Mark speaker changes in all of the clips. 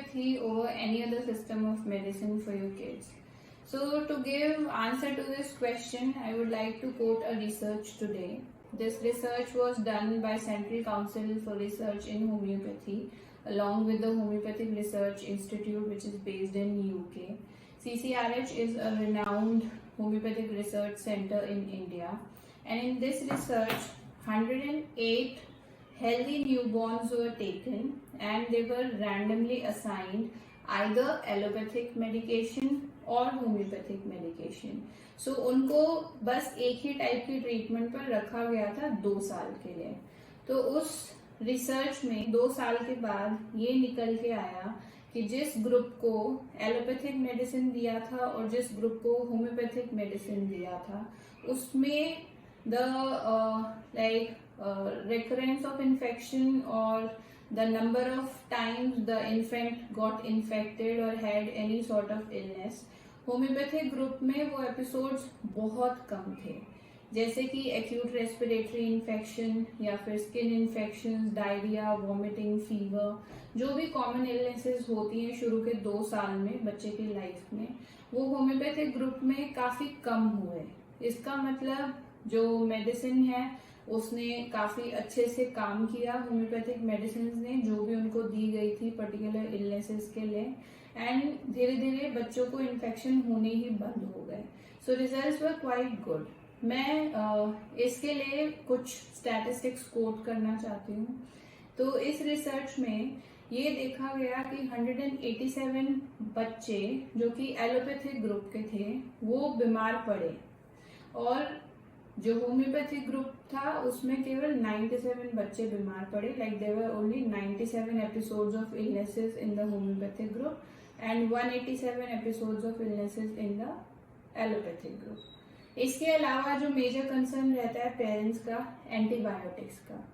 Speaker 1: homeopathy over any other system of medicine for your kids? So to give answer to this question, I would like to quote a research today. This research was done by Central Council for Research in Homeopathy along with the Homeopathic Research Institute, which is based in UK. CCRH is a renowned homeopathic research center in India, and in this research 108 healthy newborns were taken and they were randomly assigned either allopathic medication और homeopathic medication. सो उनको बस एक ही type की treatment पर रखा गया था 2 साल के लिए. तो उस रिसर्च में 2 साल के बाद ये निकल के आया कि जिस ग्रुप को एलोपैथिक मेडिसिन दिया था और जिस ग्रुप को होम्योपैथिक मेडिसिन दिया था उसमें the recurrence of infection or the number of times the infant got infected or had any sort of illness, homeopathic group में वो एपिसोड्स बहुत कम थे, जैसे कि एक्यूट रेस्पिरेटरी इन्फेक्शन या फिर skin infection, diarrhoea, vomiting, fever, जो भी कॉमन इलनेसेस होती हैं शुरू के 2 साल में बच्चे की लाइफ में, वो होम्योपैथिक ग्रुप में काफी कम हुए. इसका मतलब जो मेडिसिन है उसने काफी अच्छे से काम किया, होम्योपैथिक मेडिसिन ने जो भी उनको दी गई थी पर्टिकुलर इलनेसेस के लिए, एंड धीरे धीरे बच्चों को इन्फेक्शन होने ही बंद हो गए. सो रिजल्ट्स वर क्वाइट गुड. मैं इसके लिए कुछ स्टैटिस्टिक्स कोट करना चाहती हूँ. तो इस रिसर्च में ये देखा गया कि 187 बच्चे जो कि एलोपैथिक ग्रुप के थे वो बीमार पड़े, और जो होम्योपैथिक ग्रुप था उसमें केवल 97 बच्चे बीमार पड़े. Like there were only 97 episodes of illnesses in the homeopathic group and 187 episodes of illnesses in the allopathic group. इसके अलावा जो मेजर कंसर्न रहता है पेरेंट्स का, एंटीबायोटिक्स का.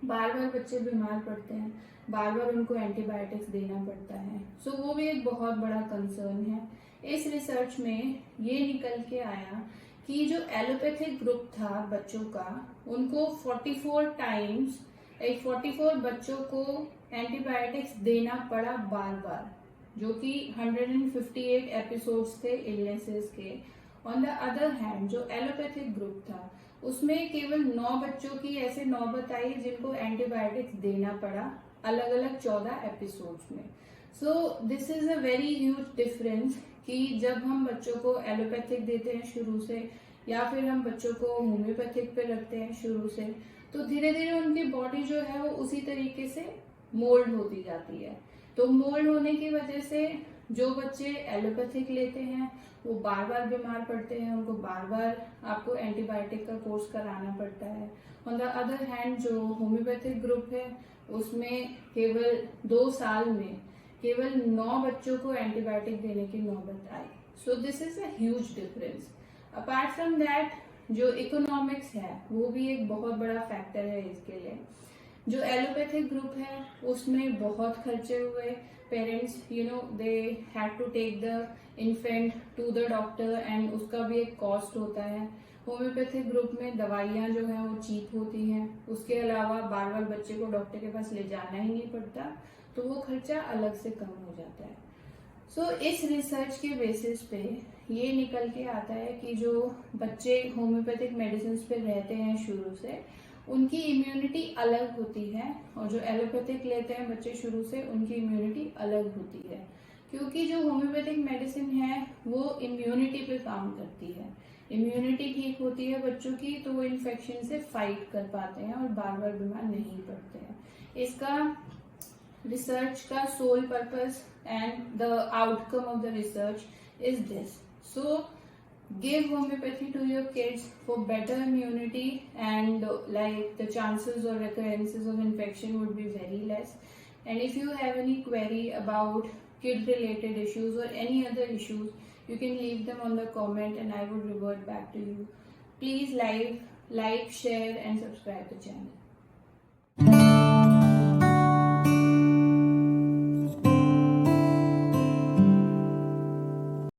Speaker 1: बार बार बच्चे बीमार पड़ते हैं, बार बार उनको एंटीबायोटिक्स देना पड़ता है. सो वो भी एक बहुत बड़ा कंसर्न है. इस रिसर्च में ये निकल के आया कि जो एलोपैथिक ग्रुप था बच्चों का, उनको 44 टाइम्स 44 बच्चों को एंटीबायोटिक्स देना पड़ा बार बार, जो कि 158 एपिसोड्स थे इलनेसेस के. ऑन द अदर हैंड जो एलोपैथिक ग्रुप था उसमें केवल 9 बच्चों की ऐसे नौबत आई जिनको एंटीबायोटिक्स देना पड़ा अलग अलग 14 एपिसोड्स में. सो this is a very huge difference कि जब हम बच्चों को एलोपैथिक देते हैं शुरू से या फिर हम बच्चों को होम्योपैथिक पे रखते हैं शुरू से, तो धीरे धीरे उनकी बॉडी जो है वो उसी तरीके से मोल्ड होती जाती है. तो मोल्ड होने की वजह से जो बच्चे एलोपैथिक लेते हैं वो बार बार बीमार पड़ते हैं, उनको बार बार आपको एंटीबायोटिक का कोर्स कराना पड़ता है. ऑन द अदर हैंड जो होम्योपैथिक ग्रुप है उसमें केवल 2 साल में केवल 9 बच्चों को एंटीबायोटिक देने की नौबत आई. So this is a huge difference. Apart from that जो इकोनॉमिक्स है वो भी एक बहुत बड़ा फैक्टर है इसके लिए. जो एलोपैथिक ग्रुप है उसमें बहुत खर्चे हुए. Parents they had to take the infant to the doctor and उसका भी एक कॉस्ट होता है. होम्योपैथिक ग्रुप में दवाइयां जो है वो चीप होती हैं, उसके अलावा बार बार बच्चे को डॉक्टर के पास ले जाना ही नहीं पड़ता, तो वो खर्चा अलग से कम हो जाता है. सो इस रिसर्च के बेसिस पे ये निकल के आता है कि जो बच्चे होम्योपैथिक मेडिसिन पे रहते हैं शुरू से उनकी इम्यूनिटी अलग होती है, और जो एलोपैथिक लेते हैं बच्चे शुरू से उनकी इम्यूनिटी अलग होती है, क्योंकि जो होम्योपैथिक मेडिसिन है वो इम्यूनिटी पे काम करती है. इम्यूनिटी ठीक होती है बच्चों की तो वो इन्फेक्शन से फाइट कर पाते हैं और बार बार बीमार नहीं पड़ते हैं. इसका रिसर्च का sole purpose and the outcome of the research is this. So give homeopathy to your kids for better immunity, and like the chances or recurrences of infection would be very less. And if you have any query about kid related issues or any other issues, you can leave them on the comment and I would revert back to you. Please like, share and subscribe the channel.